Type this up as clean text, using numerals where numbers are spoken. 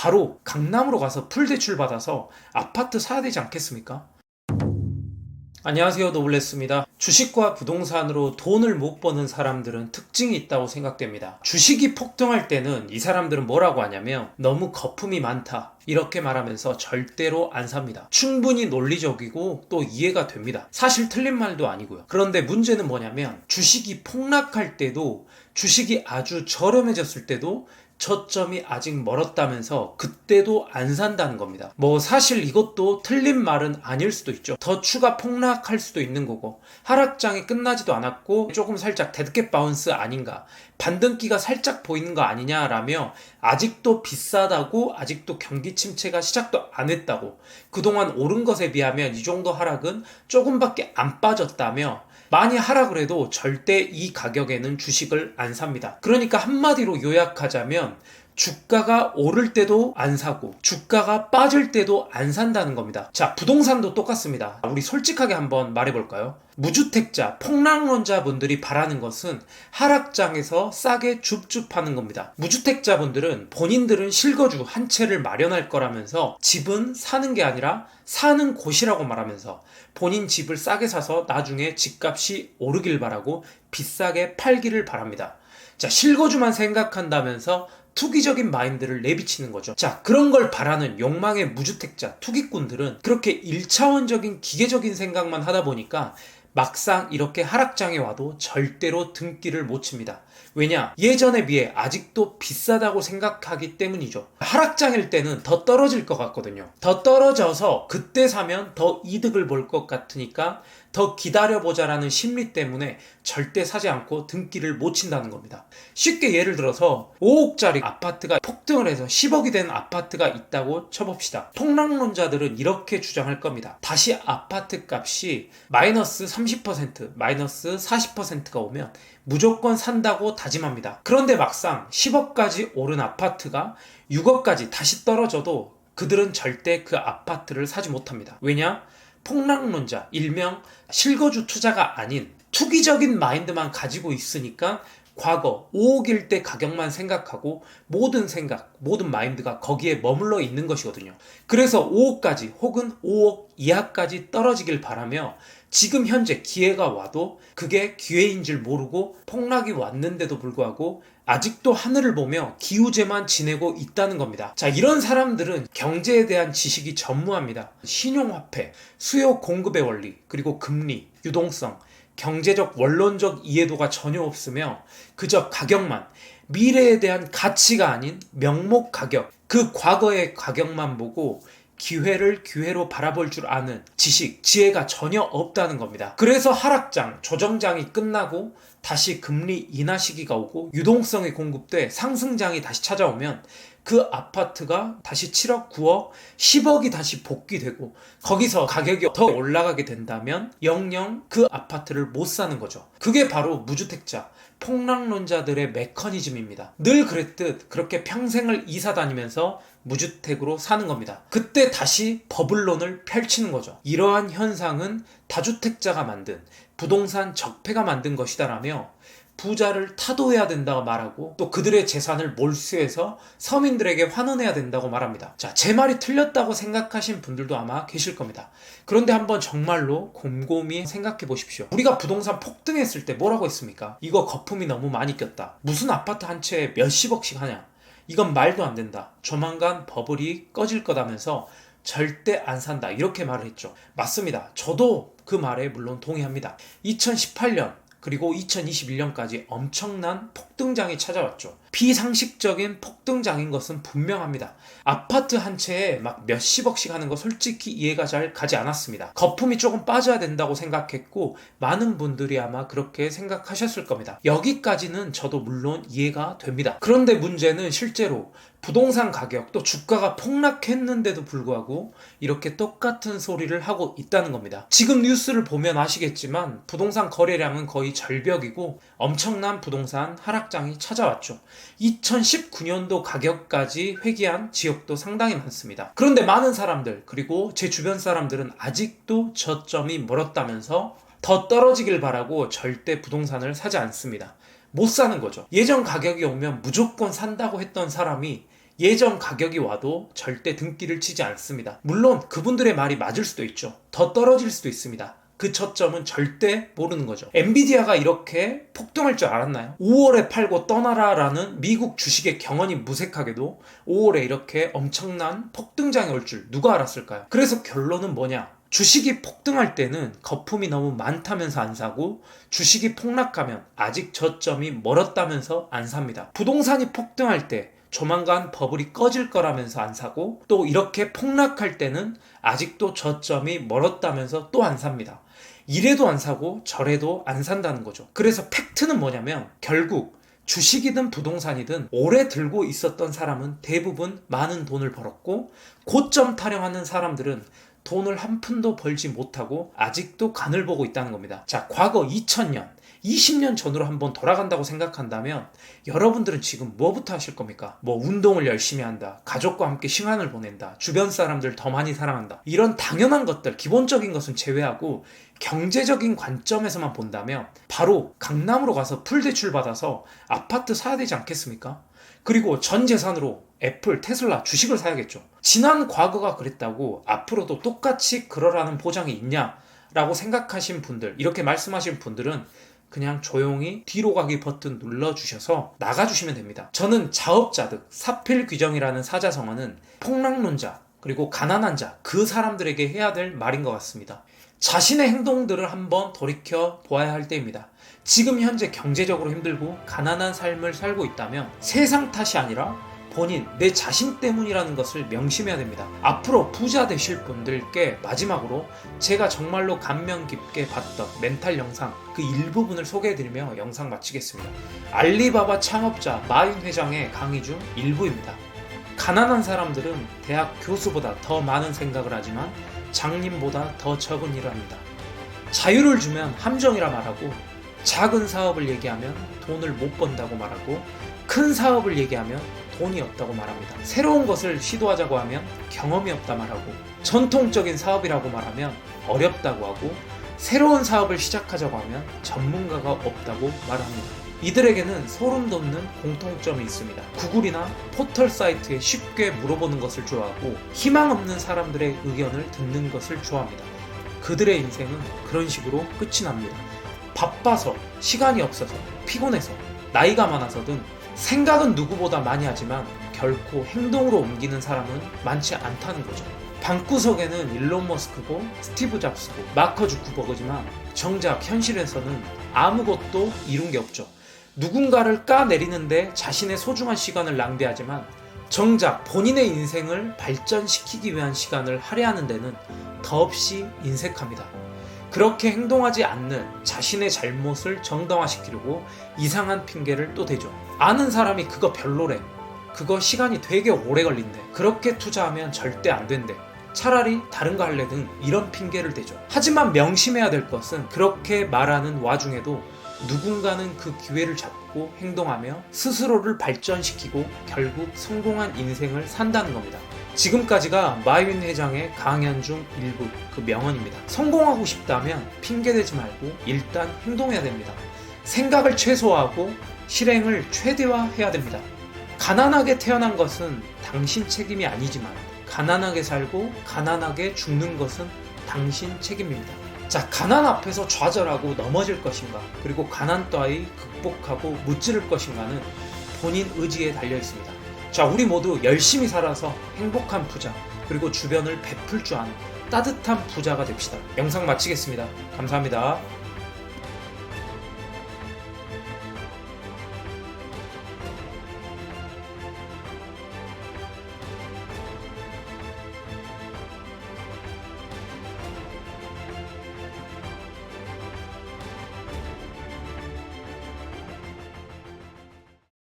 바로 강남으로 가서 풀대출 받아서 아파트 사야 되지 않겠습니까? 안녕하세요, 노블레스입니다. 주식과 부동산으로 돈을 못 버는 사람들은 특징이 있다고 생각됩니다. 주식이 폭등할 때는 이 사람들은 뭐라고 하냐면 너무 거품이 많다 이렇게 말하면서 절대로 안 삽니다. 충분히 논리적이고 또 이해가 됩니다. 사실 틀린 말도 아니고요. 그런데 문제는 뭐냐면 주식이 폭락할 때도, 주식이 아주 저렴해졌을 때도 저점이 아직 멀었다면서 그때도 안 산다는 겁니다. 사실 이것도 틀린 말은 아닐 수도 있죠. 더 추가 폭락할 수도 있는 거고, 하락장이 끝나지도 않았고 조금 살짝 데드캣 바운스 아닌가, 반등기가 살짝 보이는 거 아니냐라며 아직도 비싸다고, 아직도 경기 침체가 시작도 안 했다고, 그동안 오른 것에 비하면 이 정도 하락은 조금밖에 안 빠졌다며 많이 하락을 해도 절대 이 가격에는 주식을 안 삽니다. 그러니까 한마디로 요약하자면 주가가 오를 때도 안 사고 주가가 빠질 때도 안 산다는 겁니다. 자, 부동산도 똑같습니다. 우리 솔직하게 한번 말해볼까요? 무주택자, 폭락론자분들이 바라는 것은 하락장에서 싸게 줍줍하는 겁니다. 무주택자분들은 본인들은 실거주 한 채를 마련할 거라면서 집은 사는 게 아니라 사는 곳이라고 말하면서 본인 집을 싸게 사서 나중에 집값이 오르길 바라고 비싸게 팔기를 바랍니다. 자, 실거주만 생각한다면서 투기적인 마인드를 내비치는 거죠. 자, 그런 걸 바라는 욕망의 무주택자, 투기꾼들은 그렇게 1차원적인 기계적인 생각만 하다 보니까 막상 이렇게 하락장에 와도 절대로 등기를 못 칩니다. 왜냐? 예전에 비해 아직도 비싸다고 생각하기 때문이죠. 하락장일 때는 더 떨어질 것 같거든요. 더 떨어져서 그때 사면 더 이득을 볼 것 같으니까 더 기다려보자라는 심리 때문에 절대 사지 않고 등기를 못 친다는 겁니다. 쉽게 예를 들어서 5억짜리 아파트가 폭등을 해서 10억이 된 아파트가 있다고 쳐봅시다. 폭락론자들은 이렇게 주장할 겁니다. 다시 아파트 값이 마이너스 30%, 마이너스 40%가 오면 무조건 산다고 다짐합니다. 그런데 막상 10억까지 오른 아파트가 6억까지 다시 떨어져도 그들은 절대 그 아파트를 사지 못합니다. 왜냐? 폭락론자, 일명 실거주 투자가 아닌 투기적인 마인드만 가지고 있으니까 과거 5억일 때 가격만 생각하고 모든 생각, 모든 마인드가 거기에 머물러 있는 것이거든요. 그래서 5억까지 혹은 5억 이하까지 떨어지길 바라며 지금 현재 기회가 와도 그게 기회인 줄 모르고 폭락이 왔는데도 불구하고 아직도 하늘을 보며 기우제만 지내고 있다는 겁니다. 자, 이런 사람들은 경제에 대한 지식이 전무합니다. 신용화폐, 수요 공급의 원리, 그리고 금리, 유동성, 경제적 원론적 이해도가 전혀 없으며 그저 가격만, 미래에 대한 가치가 아닌 명목 가격, 그 과거의 가격만 보고 기회를 기회로 바라볼 줄 아는 지식, 지혜가 전혀 없다는 겁니다. 그래서 하락장, 조정장이 끝나고 다시 금리 인하 시기가 오고 유동성이 공급돼 상승장이 다시 찾아오면 그 아파트가 다시 7억, 9억, 10억이 다시 복귀되고 거기서 가격이 더 올라가게 된다면 영영 그 아파트를 못 사는 거죠. 그게 바로 무주택자, 폭락론자들의 메커니즘입니다. 늘 그랬듯 그렇게 평생을 이사 다니면서 무주택으로 사는 겁니다. 그때 다시 버블론을 펼치는 거죠. 이러한 현상은 다주택자가 만든, 부동산 적폐가 만든 것이다라며 부자를 타도해야 된다고 말하고 또 그들의 재산을 몰수해서 서민들에게 환원해야 된다고 말합니다. 자, 제 말이 틀렸다고 생각하신 분들도 아마 계실 겁니다. 그런데 한번 정말로 곰곰이 생각해 보십시오. 우리가 부동산 폭등했을 때 뭐라고 했습니까? 이거 거품이 너무 많이 꼈다. 무슨 아파트 한 채에 몇십억씩 하냐? 이건 말도 안 된다. 조만간 버블이 꺼질 거다면서 절대 안 산다. 이렇게 말을 했죠. 맞습니다. 저도 그 말에 물론 동의합니다. 2018년 그리고 2021년까지 엄청난 폭등장이 찾아왔죠. 비상식적인 폭등장인 것은 분명합니다. 아파트 한 채에 막 몇십억씩 하는 거 솔직히 이해가 잘 가지 않았습니다. 거품이 조금 빠져야 된다고 생각했고 많은 분들이 아마 그렇게 생각하셨을 겁니다. 여기까지는 저도 물론 이해가 됩니다. 그런데 문제는 실제로 부동산 가격 또 주가가 폭락했는데도 불구하고 이렇게 똑같은 소리를 하고 있다는 겁니다. 지금 뉴스를 보면 아시겠지만 부동산 거래량은 거의 절벽이고 엄청난 부동산 하락장이 찾아왔죠. 2019년도 가격까지 회귀한 지역도 상당히 많습니다. 그런데 많은 사람들 그리고 제 주변 사람들은 아직도 저점이 멀었다면서 더 떨어지길 바라고 절대 부동산을 사지 않습니다. 못 사는 거죠. 예전 가격이 오면 무조건 산다고 했던 사람이 예전 가격이 와도 절대 등기를 치지 않습니다. 물론 그분들의 말이 맞을 수도 있죠. 더 떨어질 수도 있습니다. 그 저점은 절대 모르는 거죠. 엔비디아가 이렇게 폭등할 줄 알았나요? 5월에 팔고 떠나라라는 미국 주식의 경언이 무색하게도 5월에 이렇게 엄청난 폭등장이 올 줄 누가 알았을까요? 그래서 결론은 뭐냐? 주식이 폭등할 때는 거품이 너무 많다면서 안 사고, 주식이 폭락하면 아직 저점이 멀었다면서 안 삽니다. 부동산이 폭등할 때 조만간 버블이 꺼질 거라면서 안 사고, 또 이렇게 폭락할 때는 아직도 저점이 멀었다면서 또 안 삽니다. 이래도 안 사고 저래도 안 산다는 거죠. 그래서 팩트는 뭐냐면 결국 주식이든 부동산이든 오래 들고 있었던 사람은 대부분 많은 돈을 벌었고, 고점 타령하는 사람들은 돈을 한 푼도 벌지 못하고 아직도 간을 보고 있다는 겁니다. 자, 과거 2000년, 20년 전으로 한번 돌아간다고 생각한다면 여러분들은 지금 뭐부터 하실 겁니까? 뭐 운동을 열심히 한다, 가족과 함께 시간을 보낸다, 주변 사람들 더 많이 사랑한다, 이런 당연한 것들, 기본적인 것은 제외하고 경제적인 관점에서만 본다면 바로 강남으로 가서 풀대출 받아서 아파트 사야 되지 않겠습니까? 그리고 전 재산으로 애플, 테슬라, 주식을 사야겠죠. 지난 과거가 그랬다고 앞으로도 똑같이 그러라는 보장이 있냐라고 생각하신 분들, 이렇게 말씀하신 분들은 그냥 조용히 뒤로 가기 버튼 눌러주셔서 나가주시면 됩니다. 저는 자업자득, 사필귀정이라는 사자성어는 폭락론자, 그리고 가난한 자, 그 사람들에게 해야 될 말인 것 같습니다. 자신의 행동들을 한번 돌이켜 보아야 할 때입니다. 지금 현재 경제적으로 힘들고 가난한 삶을 살고 있다면 세상 탓이 아니라 본인, 내 자신 때문이라는 것을 명심해야 됩니다. 앞으로 부자 되실 분들께 마지막으로 제가 정말로 감명 깊게 봤던 멘탈 영상 그 일부분을 소개해드리며 영상 마치겠습니다. 알리바바 창업자 마윈 회장의 강의 중 일부입니다. 가난한 사람들은 대학 교수보다 더 많은 생각을 하지만 장님보다 더 적은 일을 합니다. 자유를 주면 함정이라 말하고, 작은 사업을 얘기하면 돈을 못 번다고 말하고, 큰 사업을 얘기하면 돈이 없다고 말합니다. 새로운 것을 시도하자고 하면 경험이 없다 말하고, 전통적인 사업이라고 말하면 어렵다고 하고, 새로운 사업을 시작하자고 하면 전문가가 없다고 말합니다. 이들에게는 소름 돋는 공통점이 있습니다. 구글이나 포털 사이트에 쉽게 물어보는 것을 좋아하고, 희망 없는 사람들의 의견을 듣는 것을 좋아합니다. 그들의 인생은 그런 식으로 끝이 납니다. 바빠서, 시간이 없어서, 피곤해서, 나이가 많아서든 생각은 누구보다 많이 하지만 결코 행동으로 옮기는 사람은 많지 않다는 거죠. 방구석에는 일론 머스크고 스티브 잡스고 마크 주크버그지만 정작 현실에서는 아무것도 이룬 게 없죠. 누군가를 까내리는데 자신의 소중한 시간을 낭비하지만 정작 본인의 인생을 발전시키기 위한 시간을 할애하는 데는 더없이 인색합니다. 그렇게 행동하지 않는 자신의 잘못을 정당화시키려고 이상한 핑계를 또 대죠. 아는 사람이 그거 별로래, 그거 시간이 되게 오래 걸린대, 그렇게 투자하면 절대 안 된대, 차라리 다른 거 할래 등 이런 핑계를 대죠. 하지만 명심해야 될 것은 그렇게 말하는 와중에도 누군가는 그 기회를 잡고 행동하며 스스로를 발전시키고 결국 성공한 인생을 산다는 겁니다. 지금까지가 마윈 회장의 강연 중 일부 그 명언입니다. 성공하고 싶다면 핑계대지 말고 일단 행동해야 됩니다. 생각을 최소화하고 실행을 최대화해야 됩니다. 가난하게 태어난 것은 당신 책임이 아니지만 가난하게 살고 가난하게 죽는 것은 당신 책임입니다. 자, 가난 앞에서 좌절하고 넘어질 것인가, 그리고 가난 따위 극복하고 무찌를 것인가는 본인 의지에 달려 있습니다. 자, 우리 모두 열심히 살아서 행복한 부자, 그리고 주변을 베풀 줄 아는 따뜻한 부자가 됩시다. 영상 마치겠습니다. 감사합니다.